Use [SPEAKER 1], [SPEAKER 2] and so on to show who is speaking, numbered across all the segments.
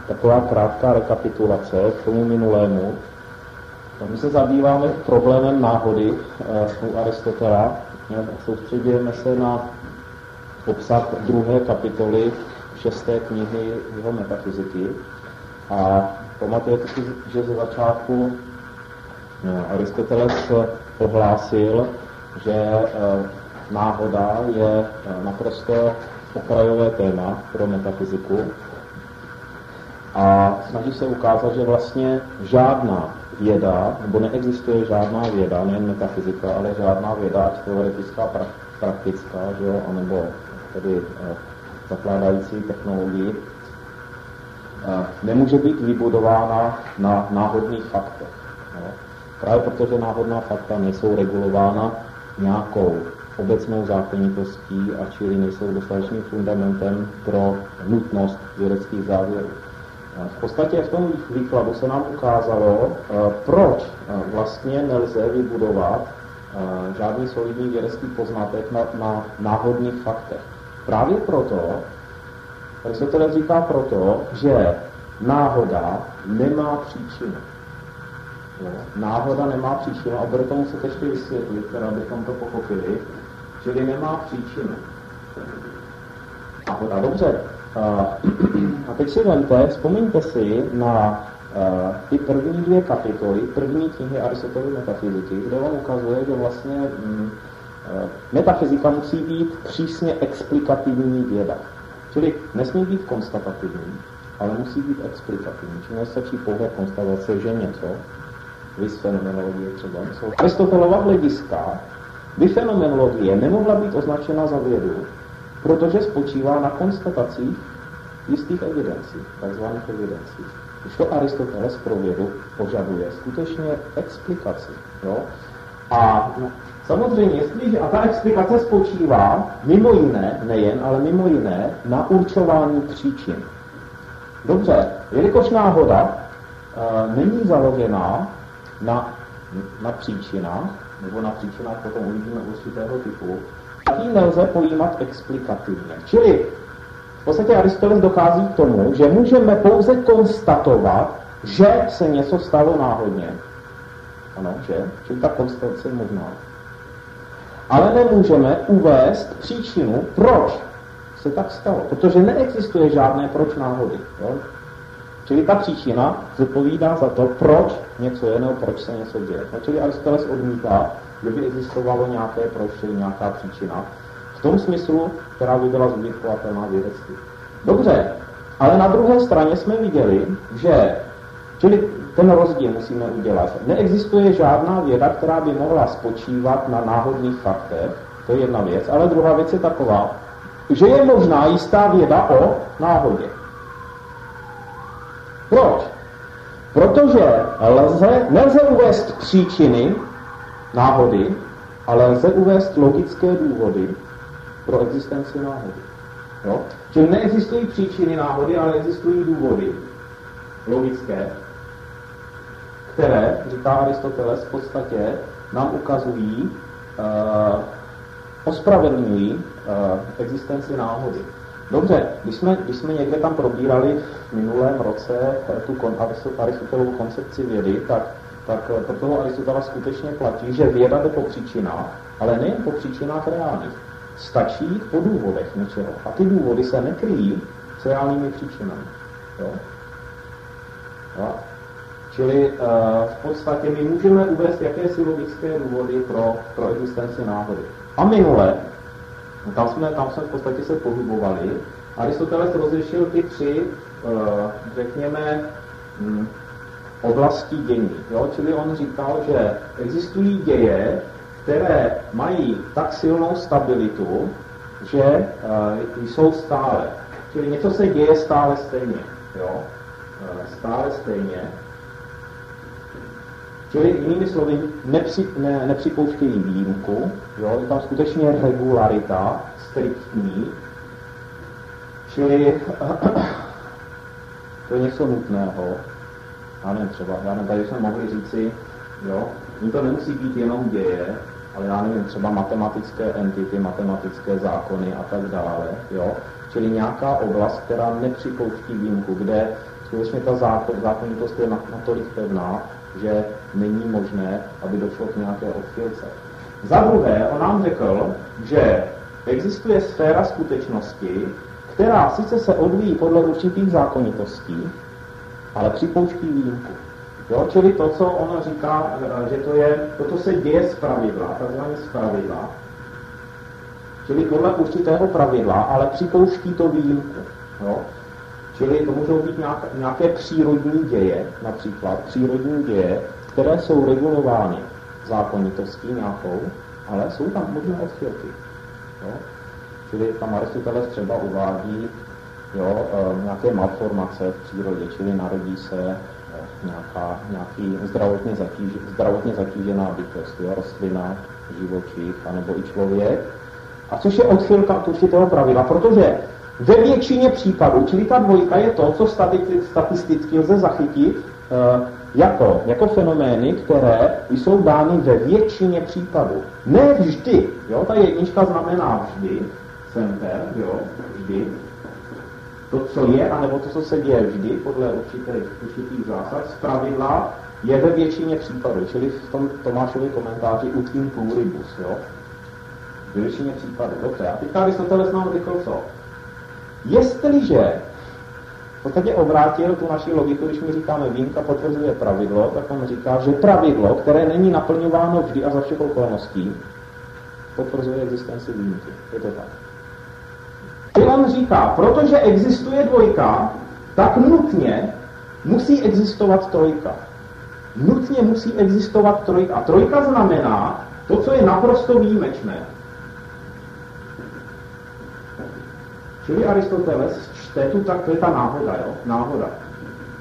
[SPEAKER 1] taková krátká rekapitulace k tomu minulému. My se zabýváme problémem náhody u Aristotela. Soustředujeme se na obsah 2. kapitoly 6. knihy jeho metafyziky. A pamatujete si, že ze začátku Aristoteles ohlásil, že náhoda je naprosto okrajové téma pro metafyziku a snaží se ukázat, že vlastně žádná věda, nebo neexistuje žádná věda, nejen metafyzika, ale žádná věda, ať teoretická, praktická, že jo, anebo tedy zakládající technologii, nemůže být vybudována na náhodných faktech. No. Právě protože náhodná fakta nejsou regulována nějakou obecnou zákonitostí a čili nejsou dostatečným fundamentem pro nutnost vědeckých závěrů. V podstatě v tom výkladu se nám ukázalo, proč vlastně nelze vybudovat žádný solidní vědecký poznatek na náhodných faktech. Právě proto, Aristoteles říká proto, že náhoda nemá příčinu. Náhoda nemá příčinu a bude to muset ještě vysvětlit, abychom to pochopili, čili nemá příčinu. Náhoda, dobře. A teď si vemte, vzpomeňte si na ty první 2 kapitoly, první knihy Aristotelovy metafyziky, kde on ukazuje, že vlastně metafyzika musí být přísně explikativní věda. Čili nesmí být konstatativní, ale musí být explikativní. Čili nestačí pouhé konstatace, že něco, vys fenomenologie třeba, jsou Aristotelova hlediska, by fenomenologie nemohla být označena za vědu, protože spočívá na konstatacích jistých evidencí, takzvaných evidencí. Už to Aristoteles pro vědu požaduje skutečně explikaci. Jo? A samozřejmě, jestliže, a ta explikace spočívá mimo jiné, nejen, ale mimo jiné, na určování příčin. Dobře, jelikož náhoda není založená na příčinách, nebo na příčinách potom uvidíme určitého typu, tak ji nelze pojímat explikativně. Čili v podstatě Aristoteles dochází k tomu, že můžeme pouze konstatovat, že se něco stalo náhodně. Ano, že? Čili ta konstatace je možná. Ale nemůžeme uvést příčinu, proč se tak stalo. Protože neexistuje žádné proč náhody. Jo? Čili ta příčina zodpovídá za to, proč něco je, nebo proč se něco děje. No, čili Aristoteles odmítá, že by existovalo nějaké proč, čili nějaká příčina. V tom smyslu, která by byla zúžitkovatelná vědecky. Dobře, ale na druhé straně jsme viděli, že, čili ten rozdíl musíme udělat. Neexistuje žádná věda, která by mohla spočívat na náhodných faktech, to je jedna věc, ale druhá věc je taková, že je možná jistá věda o náhodě. Proč? Protože nelze uvést příčiny náhody, ale lze uvést logické důvody pro existenci náhody. Jo? Čili neexistují příčiny náhody, ale existují důvody logické, které, říká Aristoteles, v podstatě nám ukazují, ospravedlňují existenci náhody. Dobře, když jsme někde tam probírali v minulém roce tu Aristotelovu koncepci vědy, tak pro toho Aristotela skutečně platí, že věda jde po příčinách, ale nejen po příčinách reálných. Stačí jít po důvodech něčeho. A ty důvody se nekryjí s reálnými příčinami. Jo? Jo? Čili v podstatě my můžeme uvést jakési logické důvody pro existenci náhody. A minule, tam jsme v podstatě se pohybovali, Aristoteles rozlišil ty 3, řekněme, oblasti dění. Jo? Čili on říkal, že existují děje, které mají tak silnou stabilitu, že jsou stále. Čili něco se děje stále stejně. Jo? Stále stejně. Čili jinými slovy nepřipouštějí výjimku. Jo? Je tam skutečně regularita, striktní. Čili to je něco nutného. Já nevím, tady jsme mohli říci, jo, to nemusí být jenom děje, ale já nevím, třeba matematické entity, matematické zákony a tak dále, jo. Čili nějaká oblast, která nepřipouští výjimku, kde skutečně ta zákonitost je natolik pevná, že není možné, aby došlo k nějaké odchylce. Za druhé, on nám řekl, že existuje sféra skutečnosti, která sice se odvíjí podle určitých zákonitostí, ale připouští výjimku. Jo? Čili to, co on říká, že toto se děje z pravidla, takzvaně z pravidla, čili podle určitého pravidla, ale připouští to výjimku. Jo? Čili to můžou být nějaké přírodní děje, například přírodní děje, které jsou regulovány zákonitostí nějakou, ale jsou tam možné odchylky. Jo? Čili tam Aristoteles třeba uvádí nějaké malformace v přírodě, čili narodí se nějaký zdravotně zatížená bytost, rostlina, živočich, anebo i člověk. A což je odchylka od určitého pravidla, protože ve většině případů, čili ta dvojka je to, co statisticky lze zachytit jako fenomény, které jsou dány ve většině případů. Ne vždy. Jo? Ta jednička znamená vždy, semper, vždy. To, co je, anebo to, co se děje vždy, podle určitých zásad, z pravidla je ve většině případů. Čili v tom Tomášově komentáři ut in pluribus. Jo? Ve většině případů. Dobře. A teďka Aristoteles nám řekl co? Jestliže v podstatě obrátil tu naši logiku, když my říkáme výjimka potvrzuje pravidlo, tak on říká, že pravidlo, které není naplňováno vždy a za všech okolností, potvrzuje existenci výjimky. Je to tak. A on říká, protože existuje dvojka, tak nutně musí existovat trojka. Nutně musí existovat trojka. A trojka znamená to, co je naprosto výjimečné. Čili Aristoteles čte tu, tak to je ta náhoda, jo? Náhoda.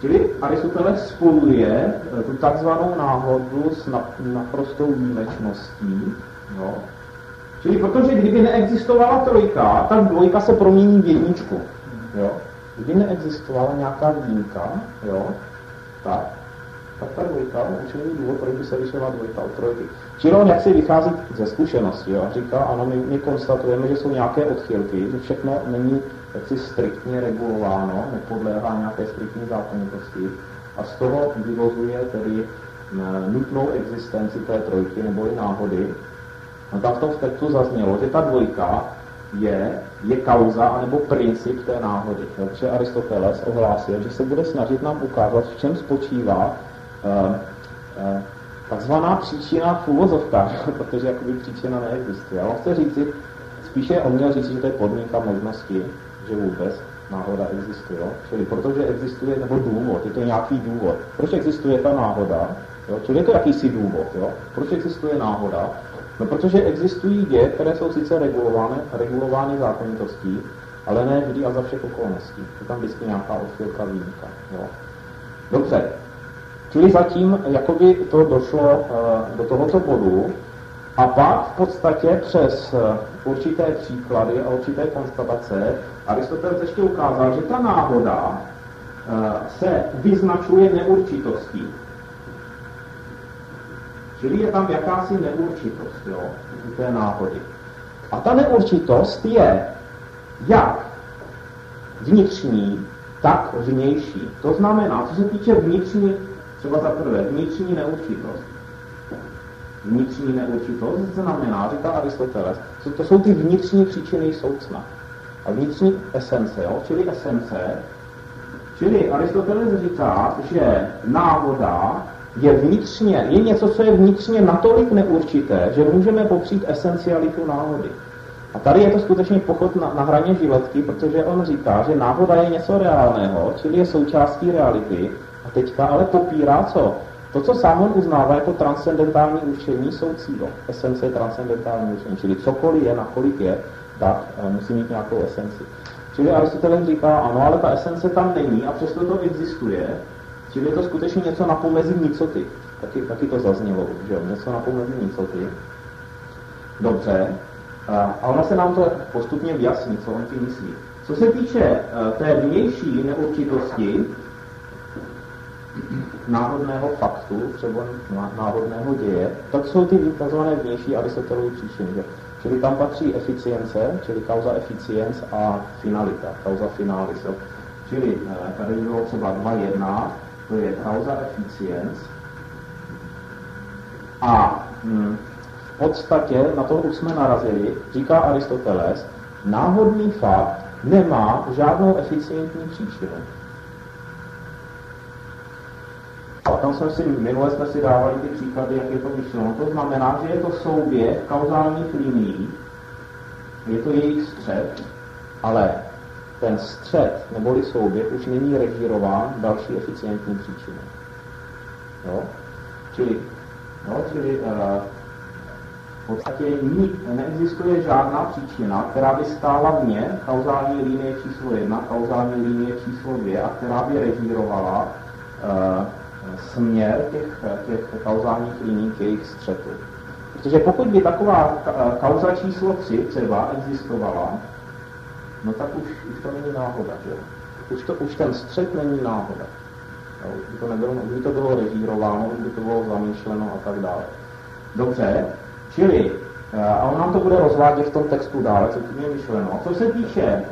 [SPEAKER 1] Čili Aristoteles spojuje tu takzvanou náhodu s naprostou výjimečností, jo? Čili protože kdyby neexistovala trojka, tak dvojka se promění v jedničku, jo? Kdyby neexistovala nějaká výjimka, jo? Tak ta dvojka už není důvod, proč by se lišila dvojka od trojky. Čili on jaksi vychází ze zkušenosti, jo? A říká, ano, my konstatujeme, že jsou nějaké odchylky, že všechno není jaksi striktně regulováno, nepodléhá nějaké striktní zákonitosti a z toho vyvozuje tedy nutnou existenci té trojky nebo i náhody. No tam v tom textu zaznělo, že ta dvojka je kauza anebo princip té náhody. Protože Aristoteles ohlásil, že se bude snažit nám ukázat, v čem spočívá takzvaná příčina v uvozovkách, protože jakoby příčina neexistuje. Ale on chce říci, spíše on měl říct, že to je podmínka možnosti, že vůbec náhoda existuje. Čili protože existuje, nebo důvod, je to nějaký důvod. Proč existuje ta náhoda? Jo? Čili je to jakýsi důvod. Jo? Proč existuje náhoda? No protože existují děje, které jsou sice regulovány zákonitostí, ale ne vždy a za všech okolností. Je tam vždycky nějaká odchylka, výjimka. Jo? Dobře. Čili zatím jakoby to došlo do tohoto bodu a pak v podstatě přes určité příklady a určité konstatace Aristoteles ještě ukázal, že ta náhoda se vyznačuje neurčitostí. Čili je tam jakási neurčitost, jo, u té náhody. A ta neurčitost je jak vnitřní, tak vnější. To znamená, co se týče vnitřní, třeba za prvé, vnitřní neurčitost. Vnitřní neurčitost znamená, říká Aristoteles, to jsou ty vnitřní příčiny soucna. A vnitřní esence, jo, čili esence. Čili Aristoteles říká, že náhoda je něco, co je vnitřně natolik neurčité, že můžeme popřít esencialitu náhody. A tady je to skutečně pochod na hraně žiletky, protože on říká, že náhoda je něco reálného, čili je součástí reality, a teďka ale popírá co? To, co sám on uznává jako transcendentální určení, jsou cílo. Esence je transcendentální určení, čili cokoliv je, nakolik je, tak musí mít nějakou esenci. Čili Aristoteles říká, ano, ale ta esence tam není a přesto to existuje. Čili je to skutečně něco na pomezí nicoty. Taky to zaznělo, že jo? Něco na pomezí nicoty. Dobře. A ono se nám to postupně vyjasní, co on tím myslí. Co se týče té vnější neurčitosti náhodného faktu, třeba náhodného děje, tak jsou ty tzv. Vnější Aristotelovy příčiny. Že? Čili tam patří eficience, čili causa efficiens a finalita, causa finalis. Jo? Čili tady bylo třeba 2.1, to je causa efficiens. A v podstatě, na to už jsme narazili, říká Aristoteles, náhodný fakt nemá žádnou eficientní příčinu. A tam minule jsme si dávali ty příklady, jak je to myšleno. To znamená, že je to souběh kauzálních linií, je to jejich střed, ale ten střed, neboli souběh, už není režírován další eficientní příčinou. Jo? Čili v podstatě neexistuje žádná příčina, která by stála vně kauzální linie číslo 1, kauzální linie číslo 2 a která by režírovala směr těch kauzálních liní k jejich střetu. Protože pokud by taková kauza číslo 3 třeba existovala, no tak už to není náhoda, že? Už ten střed není náhoda. Už by to bylo režírováno, už by to bylo zamýšleno a tak dále. Dobře, čili, a on nám to bude rozvádět v tom textu dále, co tím je myšleno. Co se týče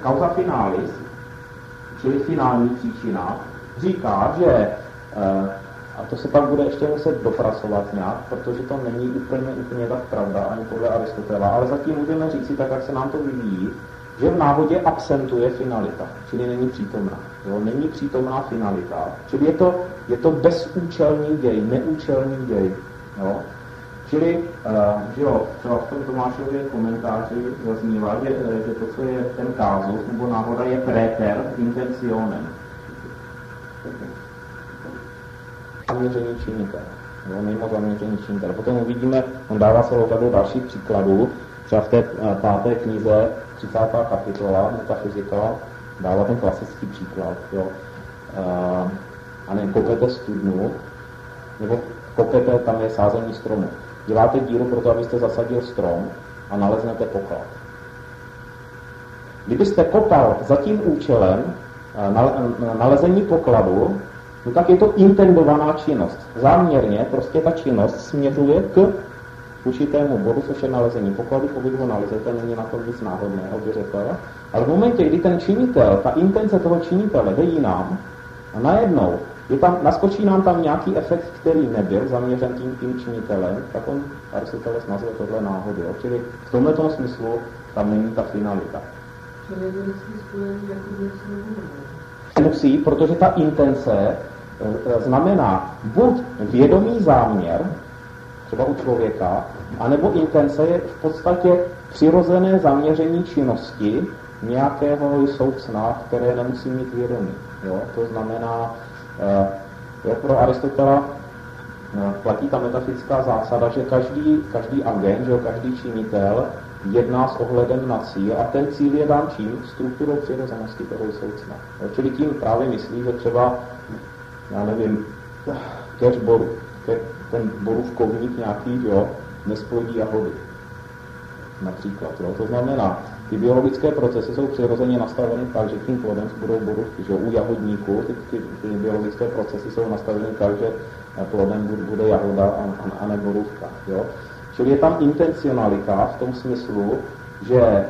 [SPEAKER 1] causa finalis, čili finální příčina, říká, že, a to se pak bude ještě muset dopracovat nějak, protože to není úplně tak pravda, ani podle Aristotela, ale zatím můžeme říci, tak jak se nám to vyvíjí, že v náhodě absentuje finalita, čili není přítomná. Jo? Není přítomná finalita, čili je to bezúčelný děj, neúčelný děj. Jo? Čili, že jo, třeba v tom Tomášově komentáři zaznívá, že to, co je ten kázus, nebo náhoda, je préter intentionem. Zaměření činitel. Jo, mimo zaměření činitel. Potom uvidíme, on dává celou řadu dalších příkladů, třeba v té 5. knize, 30. kapitola, metafyzika, dává ten klasický příklad. Jo. A nevím, kopete studnu, nebo kopete, tam je sázení stromu. Děláte díru pro to, abyste zasadil strom a naleznete poklad. Kdybyste kopal za tím účelem nalezení pokladu, no tak je to intendovaná činnost. Záměrně prostě ta činnost směřuje k určitému bodu, což je nalezení pokladu. Pokud ho nalezete, není na tom nic náhodného, by řekl. Ale v momentě, kdy ten činitel, ta intence toho činitele jde jinam a najednou naskočí nám tam nějaký efekt, který nebyl zaměřen tím činitelem, tak on Aristoteles nazve tohle náhodou. Čili v tomto smyslu tam není ta finalita. Musí, protože ta intence znamená buď vědomý záměr, třeba u člověka, anebo intence je v podstatě přirozené zaměření činnosti nějakého soucna, které nemusí mít vědomí. Jo? To znamená, pro Aristotela platí ta metafyzická zásada, že každý agent, že každý činitel jedná s ohledem na cíl a ten cíl je dán čím? Strukturou přirozenosti toho soucna. Čili tím právě myslí, že třeba, já nevím, ten borůvkovník nějaký, jo, nesplodí jahody. Například. Jo. To znamená, ty biologické procesy jsou přirozeně nastaveny tak, že tím plodem budou borůvky. Že u jahodníků ty biologické procesy jsou nastaveny tak, že plodem bude jahoda a ne borůvka. Jo. Čili je tam intencionalita v tom smyslu, že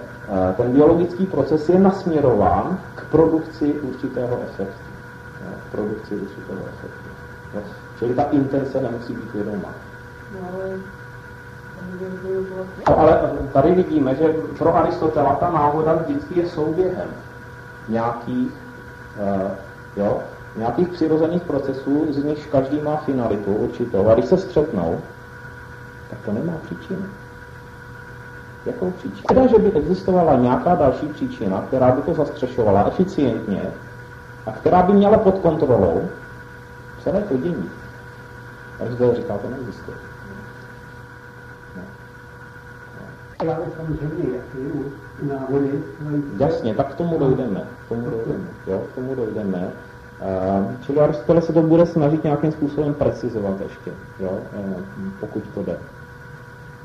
[SPEAKER 1] ten biologický proces je nasměrován k produkci určitého efektu. Jo. Čili ta intence nemusí být vědomá. No, ale tady vidíme, že pro Aristotela ta náhoda vždycky je souběhem nějakých přirozených procesů, z nichž každý má finalitu určitou. A když se střetnou, tak to nemá příčinu. Jakou příčinu? Teda, že by existovala nějaká další příčina, která by to zastřešovala eficientně a která by měla pod kontrolou celé to dění. Takže to říká, to neexistuje. Jasně, tak k tomu dojdeme. K tomu dojdeme. Čili Aristoteles se to bude snažit nějakým způsobem precizovat ještě, jo, pokud to jde.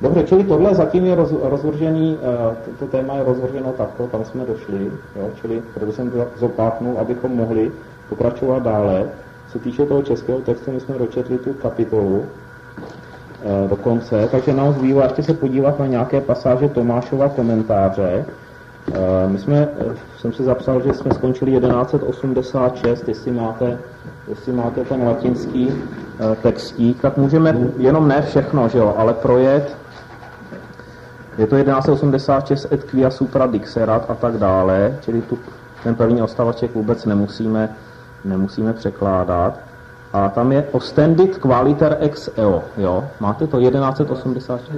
[SPEAKER 1] Dobře, čili tohle zatím je rozvržený, to téma je rozvrženo takto, tam jsme došli, jo, čili proto jsem to zopáknul, abychom mohli pokračovat dále. Co týče toho českého textu, my jsme dočetli tu kapitolu do konce, takže nám zbývá ještě se podívat na nějaké pasáže Tomášova komentáře Jsem si zapsal, že jsme skončili 1186, jestli máte ten latinský textík, tak můžeme jenom ne všechno, že jo, ale projet. Je to 1186 et quia supra dixerat a tak dále, čili ten první odstavaček vůbec nemusíme překládat. A tam je ostendit qualiter ex eo, jo, máte to 1186?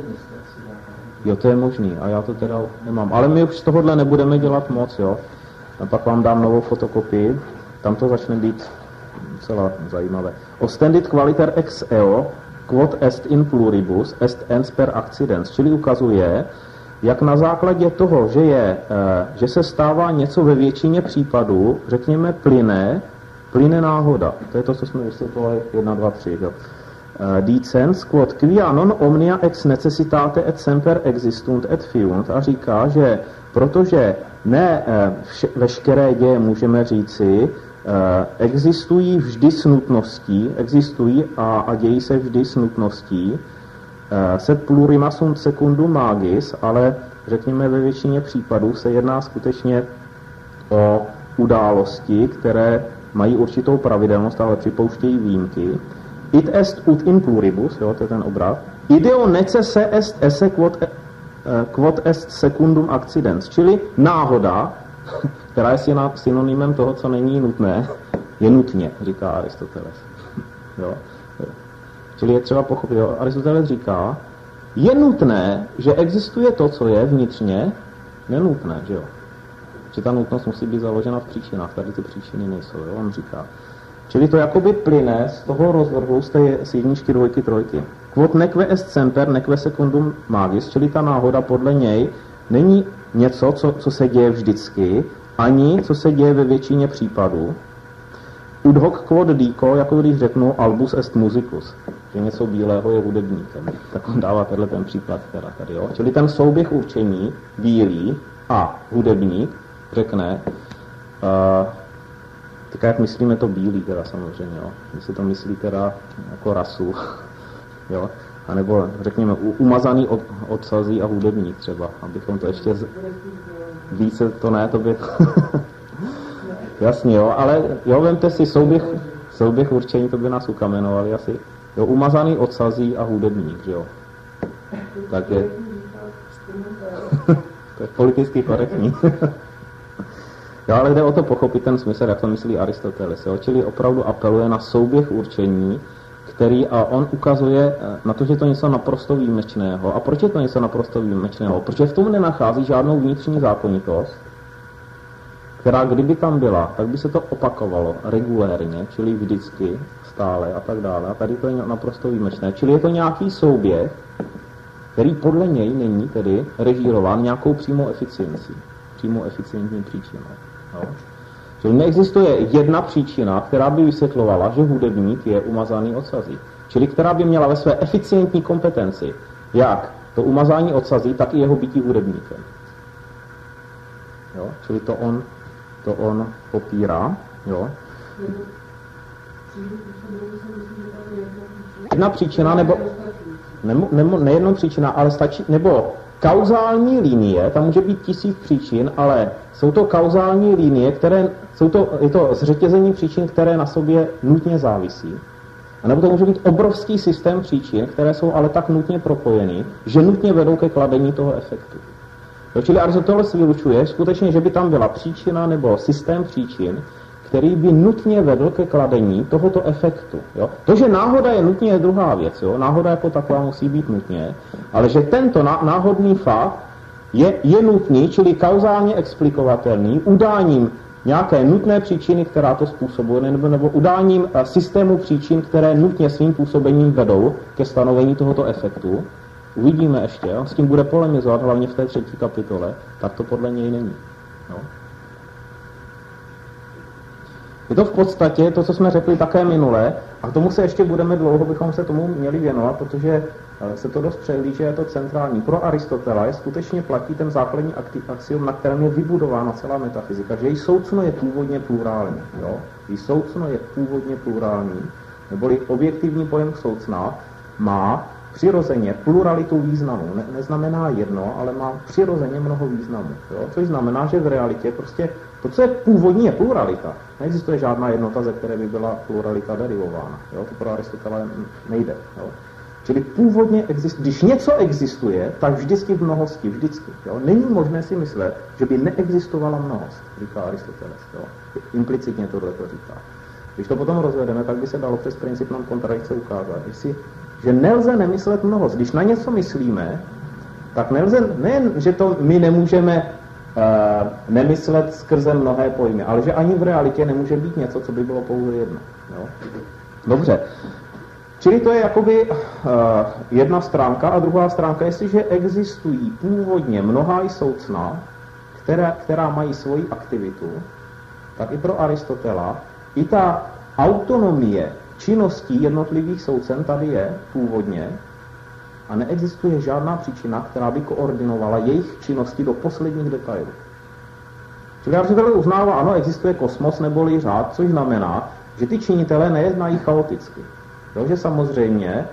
[SPEAKER 1] Jo, to je možný, a já to teda nemám. Ale my už z tohohle nebudeme dělat moc, jo. A pak vám dám novou fotokopii, tam to začne být docela zajímavé. Ostendit qualiter ex eo, quod est in pluribus, est ens per accidens, čili ukazuje, jak na základě toho, že se stává něco ve většině případů, řekněme plyne náhoda. To je to, co jsme vysvětlovali 1, 2, 3, jo. Dicens, quod quia non omnia ex necessitate et semper existunt et fiunt, a říká, že protože ne veškeré děje můžeme říci, existují vždy s nutností, a dějí se vždy s nutností, sed plurima sunt secundum magis, ale řekněme ve většině případů se jedná skutečně o události, které mají určitou pravidelnost, ale připouštějí výjimky. Id est ut in pluribus, jo, to je ten obrat. Ideo necesse est esse quod est secundum accidens, čili náhoda, která je synonymem toho, co není nutné, je nutně, říká Aristoteles. Jo. Čili je třeba pochopit, jo, Aristoteles říká, je nutné, že existuje to, co je vnitřně nenutné, že jo. Že ta nutnost musí být založena v příčinách, tady ty příčiny nejsou, jo, on říká. Čili to jakoby plyne z toho rozvrhu z jedničky, dvojky, trojky. Quod neque est semper, neque secundum magis, čili ta náhoda podle něj není něco, co se děje vždycky, ani co se děje ve většině případů. Ud hoc quod dico, jako když řeknu albus est musicus, že něco bílého je hudebníkem. Tak on dává tenhle ten příklad teda tady, jo. Čili ten souběh určení bílý a hudebník řekne, tak jak myslíme to bílý teda samozřejmě, jo. Jestli to myslí teda jako rasu, jo. A nebo řekněme umazaný odsazí a hudebník třeba, abychom to ještě více, to ne, to by... Jasně, jo, ale jo, vemte si souběh určení, to by nás ukamenovali asi. Jo, umazaný odsazí a hudebník, že jo. Takže... to je politicky korektní. Jo, ale jde o to pochopit ten smysl, jak to myslí Aristoteles, jo. Čili opravdu apeluje na souběh určení, a on ukazuje na to, že to je něco naprosto výjimečného. A proč je to něco naprosto výjimečného? Protože v tom nenachází žádnou vnitřní zákonitost, která kdyby tam byla, tak by se to opakovalo regulérně, čili vždycky, stále a tak dále. A tady to je naprosto výjimečné. Čili je to nějaký souběh, který podle něj není tedy režírován nějakou přímou eficientní příčinou. No. Čili neexistuje jedna příčina, která by vysvětlovala, že hudebník je umazaný odsazí. Čili která by měla ve své eficientní kompetenci jak to umazání odsazí, tak i jeho bytí hudebníkem. Jo? Čili to on popírá. Jo? Jedna příčina, nebo nejednou příčina, ale stačí, nebo kauzální linie, tam může být 1000 příčin, ale jsou to kauzální linie, je to zřetězení příčin, které na sobě nutně závisí. A nebo to může být obrovský systém příčin, které jsou ale tak nutně propojeny, že nutně vedou ke kladení toho efektu. Čili Aristoteles vylučuje skutečně, že by tam byla příčina nebo systém příčin, který by nutně vedl ke kladení tohoto efektu. Jo? To, že náhoda je nutně, je druhá věc. Jo? Náhoda jako taková musí být nutně, ale že tento náhodný fakt je nutný, čili kauzálně explikovatelný, udáním nějaké nutné příčiny, která to způsobuje, nebo udáním systému příčin, které nutně svým působením vedou ke stanovení tohoto efektu. Uvidíme ještě, on s tím bude polemizovat, hlavně v té 3. kapitole, tak to podle něj není. No. Je to v podstatě to, co jsme řekli také minule, a k tomu se ještě bychom se tomu měli věnovat, protože se to dost přehlíže, je to centrální. Pro Aristotela skutečně platí ten základní axiom, na kterém je vybudována celá metafyzika, že její soucno je původně plurální. Jo? Její soucno je původně plurální, neboli objektivní pojem soucna má přirozeně pluralitu významů. Neznamená jedno, ale má přirozeně mnoho významů. Jo? Což znamená, že v realitě prostě to, co je původní, je pluralita. Neexistuje žádná jednota, ze které by byla pluralita derivována. Jo? To pro Aristotela nejde. Jo? Čili původně když něco existuje, tak vždycky v mnohosti, vždycky. Jo? Není možné si myslet, že by neexistovala mnohost, říká Aristoteles. Jo? Implicitně tohle to říká. Když to potom rozvedeme, tak by se dalo přes princip non-kontradikce ukázat, že nelze nemyslet mnohost. Když na něco myslíme, tak nelze, nejen, že to my nemůžeme nemyslet skrze mnohé pojmy, ale že ani v realitě nemůže být něco, co by bylo pouze jedno. Jo? Dobře. Čili to je jakoby jedna stránka a druhá stránka, jestliže existují původně mnohá soucna, která mají svoji aktivitu, tak i pro Aristotela i ta autonomie činností jednotlivých soucen tady je původně a neexistuje žádná příčina, která by koordinovala jejich činnosti do posledních detailů. Čili Aristoteles uznává, ano, existuje kosmos neboli řád, což znamená, že ty činitelé nejednají chaoticky. Jo, že samozřejmě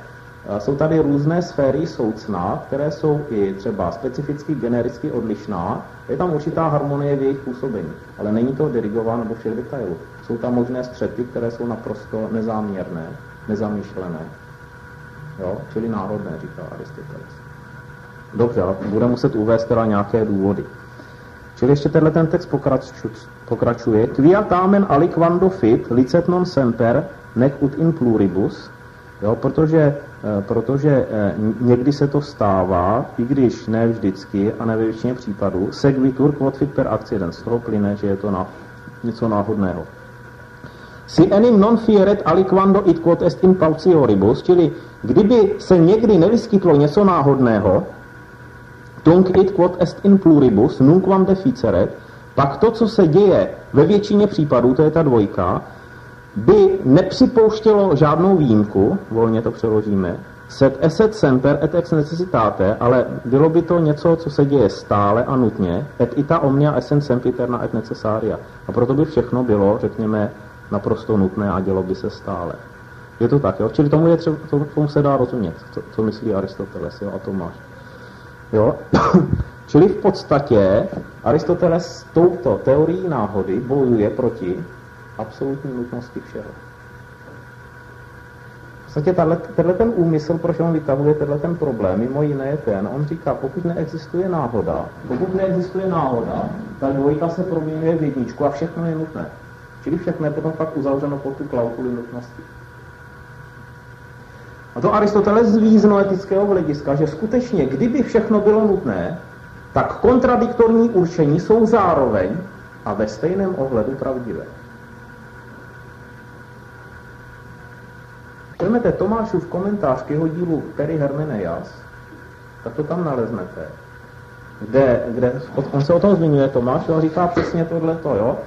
[SPEAKER 1] jsou tady různé sféry soucna, které jsou i třeba specificky, genericky odlišná. Je tam určitá harmonie v jejich působení, ale není to dirigováno do všech detailů. Jsou tam možné střety, které jsou naprosto nezáměrné, nezamýšlené. Jo? Čili náhodné, říká Aristoteles. Dobře, ale bude muset uvést teda nějaké důvody. Čili ještě tenhle ten text pokračuje. Quia tamen aliquando fit licet non semper nec ut in pluribus, jo, protože někdy se to stává, i když ne vždycky a ne ve většině případů, sequitur quod fit per accidens, z toho plyne, že je to něco náhodného. Si enim non fieret aliquando it quod est in paucioribus, čili kdyby se někdy nevyskytlo něco náhodného, tunc it quod est in pluribus, nunquam deficeret, pak to, co se děje ve většině případů, to je ta dvojka, by nepřipouštělo žádnou výjimku, volně to přeložíme, sed esset semper et ex necessitate, ale bylo by to něco, co se děje stále a nutně, et ita omnia essent sempiterna et necessaria. A proto by všechno bylo, řekněme, naprosto nutné a dělo by se stále. Je to tak, jo? Čili tomu se dá rozumět, co myslí Aristoteles, jo? A Tomáš. Jo? Čili v podstatě Aristoteles s touto teorií náhody bojuje proti absolutní nutnosti všeho. V podstatě tenhle ten úmysl, proč on vytahuje ten problém, mimo jiné je ten, on říká, pokud neexistuje náhoda, tak dvojka se proměňuje v jedničku a všechno je nutné. Čili všechno je potom pak uzavřeno pod tu klauzuli nutnosti. A to Aristoteles zví z noetického hlediska, že skutečně, kdyby všechno bylo nutné, tak kontradiktorní určení jsou zároveň a ve stejném ohledu pravdivé. Vezmete Tomášův komentář k jeho dílu Peri Hermeneias, tak to tam naleznete. Kde on se o tom zmiňuje, Tomáš, a říká přesně tohleto, jo?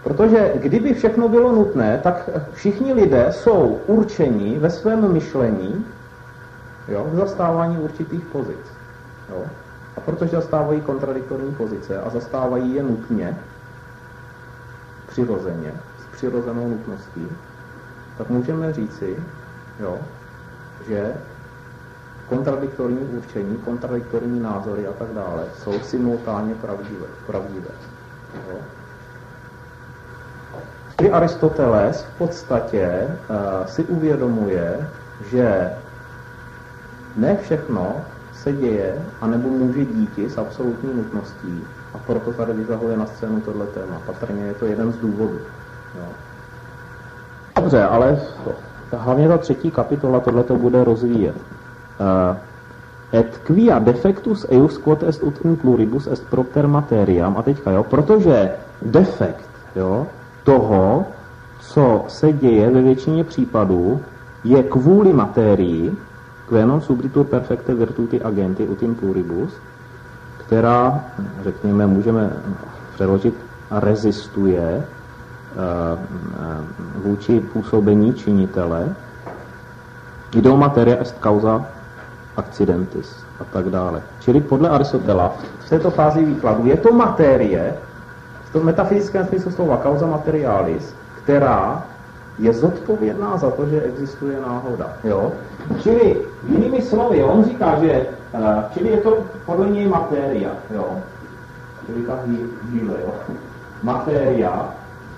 [SPEAKER 1] Protože kdyby všechno bylo nutné, tak všichni lidé jsou určeni ve svém myšlení, jo, v zastávání určitých pozic. Jo? A protože zastávají kontradiktorní pozice a zastávají je nutně, přirozeně, s přirozenou nutností, tak můžeme říci, jo, že kontradiktorní určení, kontradiktorní názory a tak dále jsou simultánně pravdivé. Jo. I Aristoteles v podstatě si uvědomuje, že ne všechno se děje, anebo může díti s absolutní nutností. A proto tady vytahuje na scénu tohle téma. Patrně je to jeden z důvodů. Jo. Dobře, ale hlavně ta třetí kapitola tohleto bude rozvíjet. Et quia defectus eius quod est ut in pluribus est propter materiam. A teďka, jo, protože defekt, jo, toho, co se děje ve většině případů, je kvůli materii, quae non subritur perfecte virtuti agenti ut in pluribus, která, řekněme, můžeme přeložit, rezistuje vůči působení činitele, ideo materia est causa accidentis a tak dále. Čili podle Aristotela v této fázi výkladu je to materie, v tom metafyzickém smyslu slova causa materialis, která je zodpovědná za to, že existuje náhoda. Jo? Čili jinými slovy, on říká, že čili je to podle něj matéria. Jo? Čili ta hýle, jo? Matéria.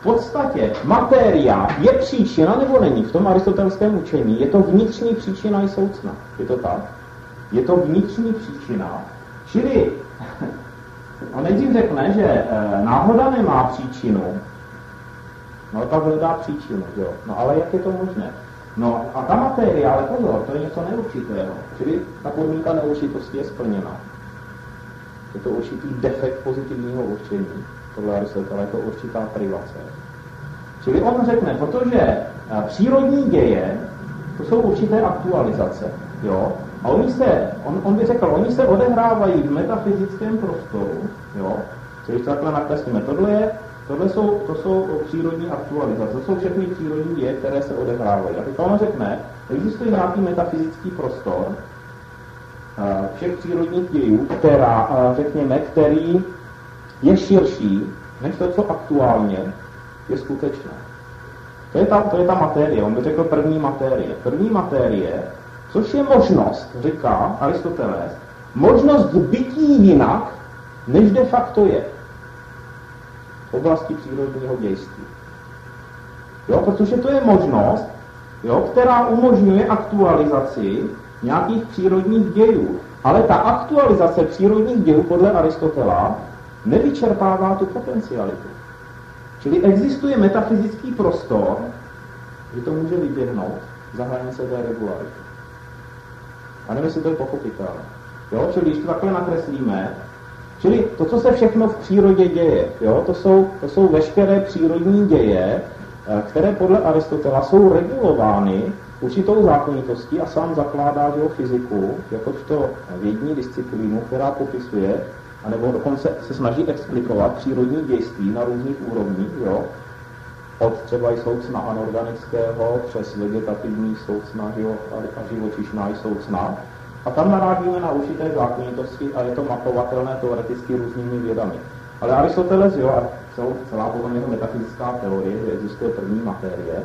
[SPEAKER 1] V podstatě matéria je příčina, nebo není? V tom aristotelském učení je to vnitřní příčina i soucna. Je to tak? Je to vnitřní příčina. Čili on nejdřív řekne, že náhoda nemá příčinu, no tak hledá příčinu, jo. No ale jak je to možné? No a ta matéria, ale pozor, to je něco neurčitého. Čili ta podmínka neurčitosti je splněna. Je to určitý defekt pozitivního určení. Podle Aristotela je to určitá privace. Čili on řekne, protože přírodní děje, to jsou určité aktualizace, jo. A on by řekl, oni se odehrávají v metafyzickém prostoru, jo. Když to takhle nakreslíme, to jsou přírodní aktualizace, to jsou všechny přírodní děje, které se odehrávají. A teď on řekne, existuje nějaký metafyzický prostor všech přírodních dějů, který je širší než to, co aktuálně je skutečné. To je ta matérie, on by řekl první matérie. První matérie, což je možnost, říká Aristoteles, možnost bytí jinak, než de facto je. V oblasti přírodního dějství. Jo, protože to je možnost, jo, která umožňuje aktualizaci nějakých přírodních dějů. Ale ta aktualizace přírodních dějů podle Aristotela nevyčerpává tu potencialitu. Čili existuje metafyzický prostor, že to může vyběhnout za hranice té regularity. A nevím, jestli to je pochopitelné. Jo, čili když to takhle nakreslíme, čili to, co se všechno v přírodě děje, jo, to jsou veškeré přírodní děje, které podle Aristotela jsou regulovány určitou zákonitostí a sám zakládá fyziku jakožto vědní disciplínu, která popisuje, anebo dokonce se snaží explikovat přírodní dějství na různých úrovních, jo, od třeba i soucna anorganického přes vegetativní soucna a živočišná i soucna. A tam narážíme na určité zákonitosti a je to mapovatelné teoreticky různými vědami. Ale Aristoteles, jo, a celá potom jeho metafyzická teorie, že existuje první matérie,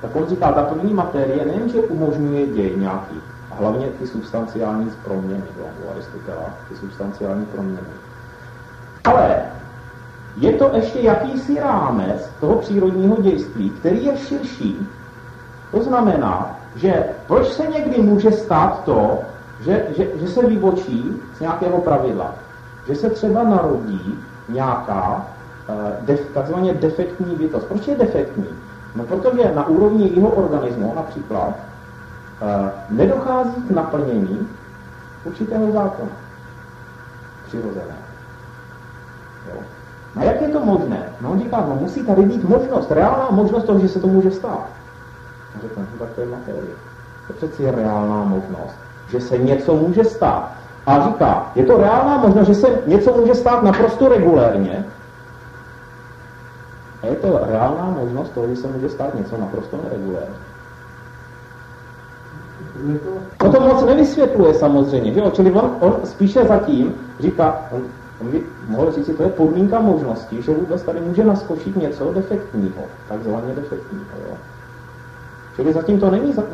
[SPEAKER 1] tak on říká, ta první matérie nejenže umožňuje děj nějaký, a hlavně ty substanciální proměny, jo, u Aristotela, ty substanciální proměny. Ale je to ještě jakýsi rámec toho přírodního dějství, který je širší. To znamená, že proč se někdy může stát to, že se vybočí z nějakého pravidla, že se třeba narodí nějaká takzvaně defektní bytost. Proč je defektní? No protože na úrovni jeho organismu například nedochází k naplnění určitého zákona přirozeného. Jo. A jak je to možné? No on říká, no musí tady být možnost, reálná možnost toho, že se to může stát. A řekne, no tak to je materie. To přeci je reálná možnost, že se něco může stát. A říká, je to reálná možnost, že se něco může stát naprosto regulérně. A je to reálná možnost toho, že se může stát něco naprosto neregulérně. No to moc nevysvětluje samozřejmě, že jo? Čili on spíše zatím říká, on by mohl říct, že to je podmínka možnosti, že vůbec tady může naskočit něco defektního, takzvaně defektního, jo? Čili zatím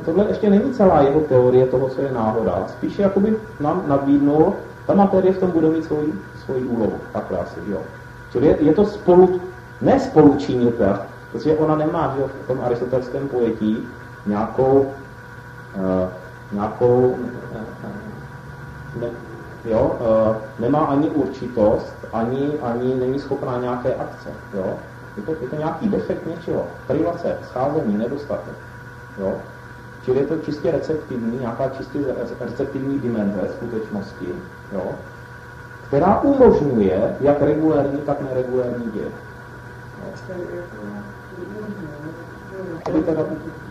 [SPEAKER 1] tohle ještě není celá jeho teorie toho, co je náhoda. Spíše jakoby nám nabídnul, ta materie v tom bude mít svoji úlohu, takhle asi, jo? Čili je to spolučinitel, protože ona nemá, že v tom aristotelském pojetí nějakou nemá ani určitost, ani není schopná nějaké akce. Jo? Je to nějaký defekt něčeho, privace, scházení, nedostatek. Jo? Čili je to čistě receptivní, nějaká čistě receptivní dimenze skutečnosti, jo? Která umožňuje jak regulérní, tak neregulérní děj.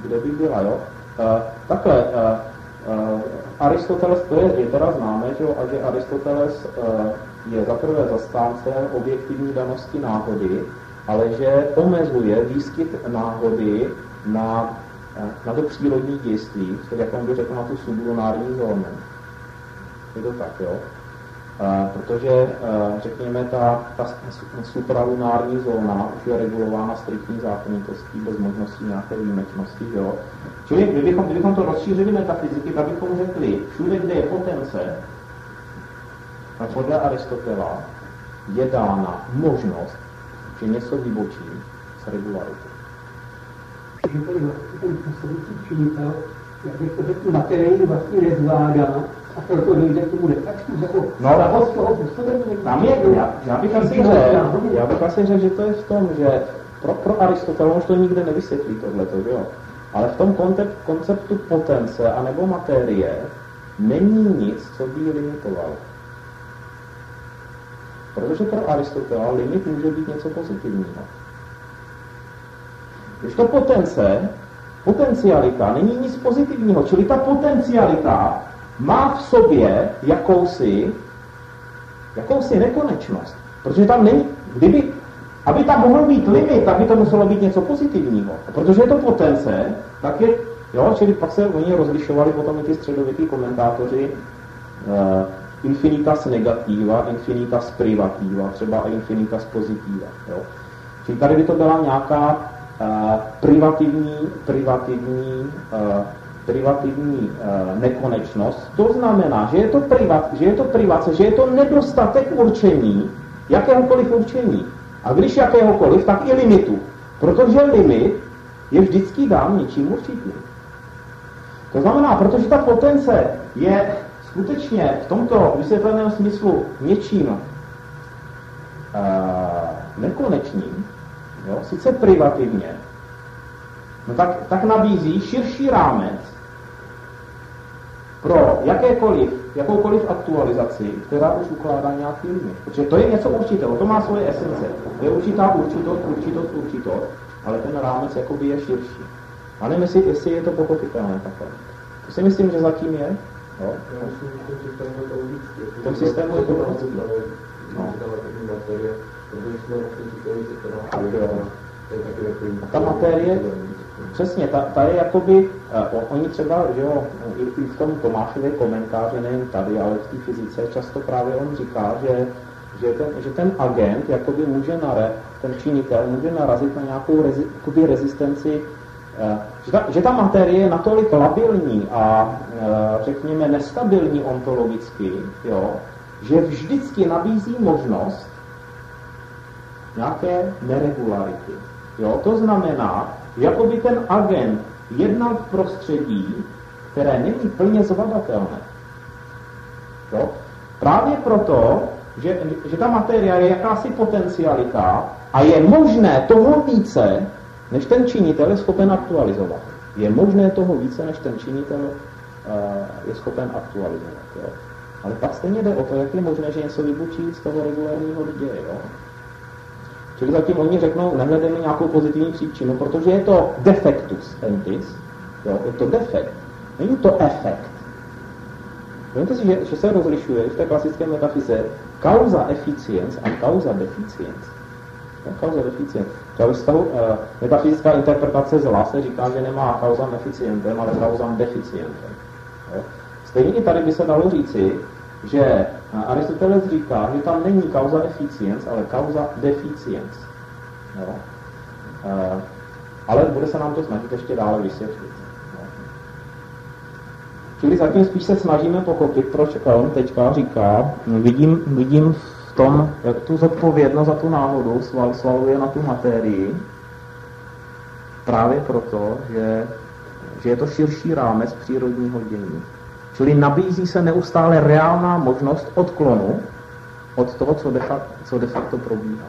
[SPEAKER 1] Kde by byla, jo? Takhle, Aristoteles, to je teda známé, že Aristoteles je zaprvé zastánce objektivní danosti náhody, ale že omezuje výskyt náhody na to přírodní dějství, jak on by řekl, na tu sublunární zónu. Je to tak, jo? Protože, řekněme, ta supralunární zóna už je regulována striktní zákonitostí bez možnosti nějaké výjimečnosti. Jo? Čili kdybychom to rozšířili metafyziky, tak bychom řekli, všude, kde je potence, a podle Aristotela je dána možnost, že něco vybočí z regularity.
[SPEAKER 2] Že ten poslední činitel, jak bych to řekl, materii vlastně nezvládá, a proto dojde k tomu defektu, jako z toho působení.
[SPEAKER 1] Já bych asi řekl, že to je v tom, že pro Aristotela už to nikde nevysvětlí tohleto, jo. Ale v tom konceptu potence anebo materie není nic, co by ji limitovalo. Protože pro Aristotela limit může být něco pozitivního. Když to potencialita není nic pozitivního, čili ta potencialita má v sobě jakousi nekonečnost. Protože tam není, aby tam mohl být limit, tak by to muselo být něco pozitivního. A protože je to potence, tak je, jo, čili pak se oni rozlišovali potom i ty středověký komentátoři infinitas negativa, infinitas privativa, třeba a infinitas pozitiva. Jo. Čili tady by to byla nějaká privativní nekonečnost. To znamená, že je to privace, že je to nedostatek určení, jakéhokoliv určení. A když jakéhokoliv, tak i limitu. Protože limit je vždycky dán něčím určitým. To znamená, protože ta potence je skutečně v tomto vysvětleném smyslu něčím nekonečným, jo, sice privativně, no tak nabízí širší rámec pro jakoukoliv aktualizaci, která už ukládá nějaký limit. Protože to je něco určitého, to má svoje esence. To je určitá určitost, ale ten rámec jakoby je širší. A nevím, jestli je to pochopitelné takhle. To si myslím, že zatím je. Jo?
[SPEAKER 3] Já myslím, že
[SPEAKER 1] v tom systému je to logické. Ta materie, přesně, ta je jakoby, oni třeba, že jo, i v tom Tomášově komentáři, nejen tady, ale v té fyzice, často právě on říká, že ten agent jakoby může ten činitel může narazit na nějakou rezistenci, že ta materie je natolik labilní a řekněme nestabilní ontologicky, jo, že vždycky nabízí možnost nějaké neregularity. Jo? To znamená, jakoby ten agent jednal v prostředí, které není plně zvladatelné. Jo? Právě proto, že ta materie je jakási potencialita a je možné toho více, než ten činitel je schopen aktualizovat. Je možné toho více, než ten činitel je schopen aktualizovat. Jo? Ale pak stejně jde o to, jak je možné, že něco vybučí z toho regulárního děje. Jo? Čili zatím oni řeknou, nehledejme nějakou pozitivní příčinu, protože je to defectus entis, jo? Je to defekt, není to efekt. Víte si, že se rozlišuje v té klasické metafyze causa efficiens a causa deficiens. Causa deficiens. Třeba ve vztahu metafyzická interpretace zla se říká, že nemá causam efficientem, ale causam deficientem. Jo? Stejně i tady by se dalo říci, že Aristoteles říká, že tam není causa efficiens, ale causa deficiens. Jo? Ale bude se nám to snažit ještě dále vysvětlit. Jo? Čili zatím spíš se snažíme pochopit, proč on teďka říká, vidím v tom, jak tu zodpovědnost za tu náhodu svaluje na tu materii, právě proto, že je to širší rámec přírodního dění. Čili nabízí se neustále reálná možnost odklonu od toho, co de facto probíhá.